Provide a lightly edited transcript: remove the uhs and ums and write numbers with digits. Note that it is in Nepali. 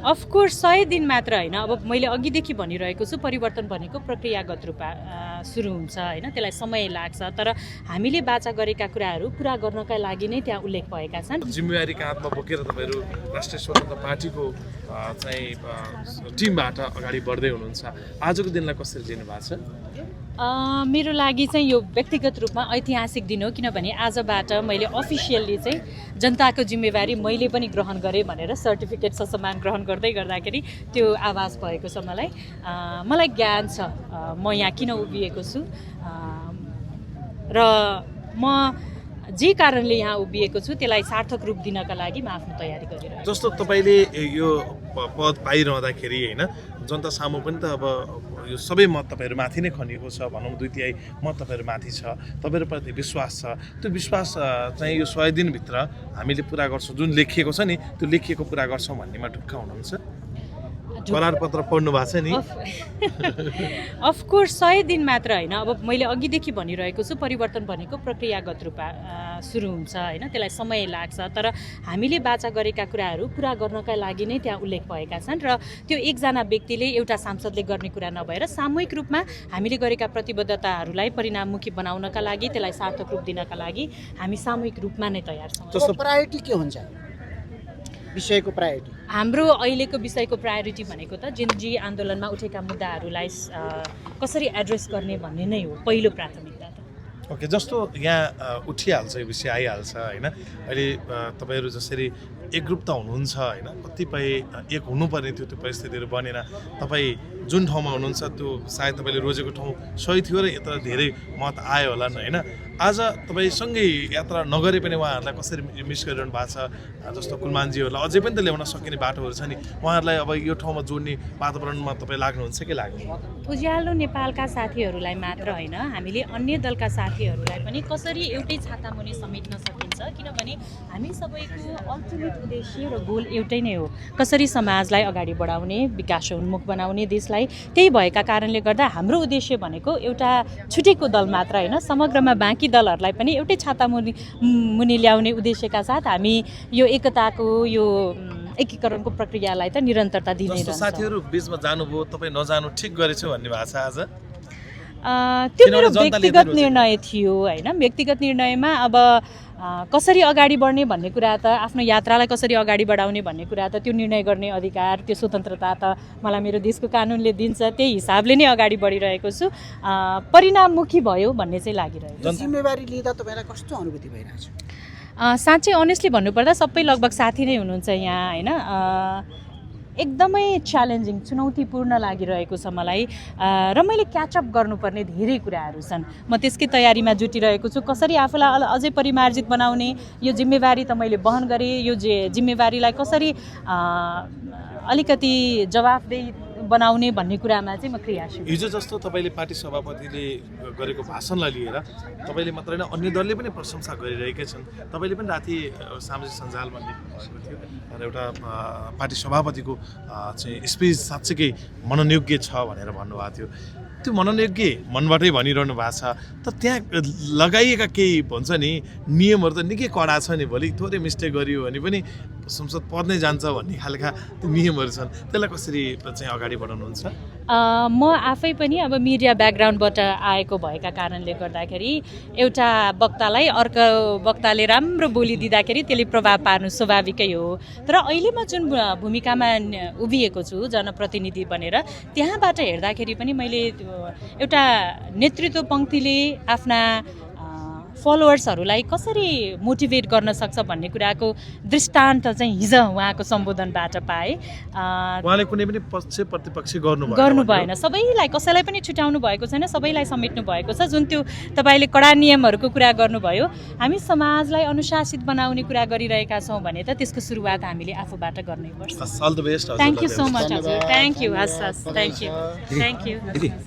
अफकोर्स 100 दिन मात्र होइन, अब मैले अघिदेखि भनिरहेको छु परिवर्तन भनेको प्रक्रियागत रूपमा सुरु हुन्छ होइन, त्यसलाई समय लाग्छ। तर हामीले बाचा गरेका कुराहरू पुरा गर्नका लागि नै त्यहाँ उल्लेख भएका छन्। जिम्मेवारीका हातमा बोकेर तपाईँहरू राष्ट्रिय स्वतन्त्र पार्टीको चाहिँ टिमबाट अगाडि बढ्दै हुनुहुन्छ। आजको दिनलाई कसरी लिनु भएको छ? मेरो लागि चाहिँ यो व्यक्तिगत रूपमा ऐतिहासिक दिन हो, किनभने आजबाट मैले अफिसियल्ली चाहिँ जनताको जिम्मेवारी मैले पनि ग्रहण गरेँ भनेर सर्टिफिकेट ससम्मान ग्रहण गर्दै गर्दाखेरि त्यो आभास भएको छ मलाई ज्ञान छ म यहाँ किन उभिएको छु र म जे कारणले यहाँ उभिएको छु त्यसलाई सार्थक रूप दिनका लागि म आफ्नो तयारी गरिरहेको छु। जस्तो तपाईँले यो पद पाइरहँदाखेरि होइन, जनता सामु पनि त अब यो सबै मत तपाईँहरू माथि नै खनिएको छ, भनौँ 2/3 मत तपाईँहरू माथि छ, तपाईँहरूप्रति विश्वास छ। त्यो विश्वास चाहिँ यो 100 दिनभित्र हामीले पुरा गर्छौँ, जुन लेखिएको छ नि त्यो लेखिएको पुरा गर्छौँ भन्नेमा ढुक्क हुनुहुन्छ? करार पत्र पढ्नु भएको छ नि? अफकोर्स 100 दिन मात्र होइन, अब मैले अघिदेखि भनिरहेको छु परिवर्तन भनेको प्रक्रियागत रूपमा सुरु हुन्छ होइन, त्यसलाई समय लाग्छ। तर हामीले बाचा गरेका कुराहरू पुरा गर्नका लागि नै त्यहाँ उल्लेख भएका छन् र त्यो एकजना व्यक्तिले एउटा सांसदले गर्ने कुरा नभएर सामूहिक रूपमा हामीले गरेका प्रतिबद्धताहरूलाई परिणाममुखी बनाउनका लागि, त्यसलाई सार्थक रूप दिनका लागि हामी सामूहिक रूपमा नै तयार छौँ। जस्तो प्रायोरिटी के हुन्छ विषयको प्रायोरिटी? हाम्रो अहिलेको विषयको प्रायोरिटी भनेको त जेनजी आन्दोलनमा उठेका मुद्दाहरूलाई कसरी एड्रेस गर्ने भन्ने नै हो पहिलो प्राथमिकता त। ओके, जस्तो यहाँ उठिहाल्छ यो विषय आइहाल्छ होइन। अहिले तपाईँहरू जसरी एकरूप त हुनुहुन्छ होइन, कतिपय एक हुनुपर्ने थियो, त्यो परिस्थितिहरू बनेन। तपाईँ जुन ठाउँमा हुनुहुन्छ त्यो सायद तपाईँले रोजेको ठाउँ सही थियो र यत्र धेरै मत आयो होला होइन। आज तपाईँसँगै यात्रा नगरे पनि उहाँहरूलाई कसरी मिस गरिरहनु भएको छ? जस्तो कुलमानजीहरूलाई अझै पनि त ल्याउन सकिने बाटोहरू छ नि, उहाँहरूलाई अब यो ठाउँमा जोड्ने वातावरणमा तपाईँ लाग्नुहुन्छ कि लाग्दैन? उज्यालो नेपालका साथीहरूलाई मात्र होइन, हामीले अन्य दलका साथीहरूलाई पनि कसरी एउटै छातामुनि समेट्न सकिन्छ, किनभने हामी सबैको अल्टिमेट उद्देश्य र गोल एउटै नै हो, कसरी समाजलाई अगाडि बढाउने, विकासोन्मुख बनाउने देशलाई। त्यही भएका कारणले गर्दा हाम्रो उद्देश्य भनेको एउटा छुटेको दल मात्र होइन, समग्रमा बाँकी दलहरूलाई पनि एउटै छातामुनि ल्याउने उद्देश्यका साथ हामी यो एकताको यो एकीकरणको प्रक्रियालाई त निरन्तरता दिँदै रहन्छौँ। साथीहरू बिचमा जानुभयो, तपाईँ नजानु ठिक गरेछ भन्ने भएको छ आज? त्यो मेरो व्यक्तिगत निर्णय थियो होइन। व्यक्तिगत निर्णयमा अब कसरी अगाडि बढ्ने भन्ने कुरा त, आफ्नो यात्रालाई कसरी अगाडि बढाउने भन्ने कुरा त त्यो निर्णय गर्ने अधिकार, त्यो स्वतन्त्रता त मलाई मेरो देशको कानुनले दिन्छ। त्यही हिसाबले नै अगाडि बढिरहेको छु। परिणाममुखी भयो भन्ने चाहिँ लागिरहेको छ। जिम्मेवारी लिँदा तपाईँलाई कस्तो अनुभूति भइरहेछ? साँच्चै अनेस्टली भन्नुपर्दा सबै लगभग साथी नै हुनुहुन्छ यहाँ होइन। एकदमै च्यालेन्जिङ, चुनौतीपूर्ण लागिरहेको छ मलाई र मैले क्याचअप गर्नुपर्ने धेरै कुराहरू छन्। म त्यसकै तयारीमा जुटिरहेको छु। कसरी आफूलाई अझै परिमार्जित बनाउने, यो जिम्मेवारी त मैले वहन गरेँ, यो जिम्मेवारीलाई कसरी अलिकति जवाफदेही बनाउने भन्ने कुरामा चाहिँ म क्रियाशील। हिजो जस्तो तपाईँले पार्टी सभापतिले गरेको भाषणलाई लिएर तपाईँले मात्रै होइन अन्य दलले पनि प्रशंसा गरिरहेकै छन्। तपाईँले पनि राति सामाजिक सञ्जालमा लेख्नुभएको थियो र एउटा पार्टी सभापतिको चाहिँ स्पिच साँच्चैकै मननयोग्य छ भनेर भन्नुभएको थियो। त्यो मननयोग्य मनबाटै भनिरहनु भएको छ, त त्यहाँ लगाइएका केही भन्छ नि नियमहरू त निकै कडा छ नि, भोलि थोरै मिस्टेक गरियो भने पनि संसद पढ्नै जान्छ भन्ने खालका त्यो नियमहरू छन्। त्यसलाई कसरी चाहिँ अगाडि बढाउनुहुन्छ? म आफै पनि अब मिडिया ब्याकग्राउन्डबाट आएको भएका कारणले गर्दाखेरि एउटा वक्तालाई अर्को वक्ताले राम्रो बोलिदिँदाखेरि त्यसले प्रभाव पार्नु स्वाभाविकै हो। तर अहिले म जुन भूमिकामा उभिएको छु जनप्रतिनिधि बनेर, त्यहाँबाट हेर्दाखेरि पनि मैले एउटा नेतृत्व पङ्क्तिले आफ्ना फलोवर्सहरूलाई कसरी मोटिभेट गर्न सक्छ भन्ने कुराको दृष्टान्त चाहिँ हिजो उहाँको सम्बोधनबाट पाएँ। उहाँले कुनै पनि पक्ष प्रतिपक्ष गर्नु भएन, सबैलाई, कसैलाई पनि छुट्याउनु भएको छैन, सबैलाई समेट्नु भएको छ। जुन त्यो तपाईँले कडा नियमहरूको कुरा गर्नुभयो, हामी समाजलाई अनुशासित बनाउने कुरा गरिरहेका छौँ भने त त्यसको सुरुवात हामीले आफूबाट गर्नै पर्छ। All the best. Thank you so much हजुर, थ्याङ्क यू। हस् हस्, थ्याङ्क यू।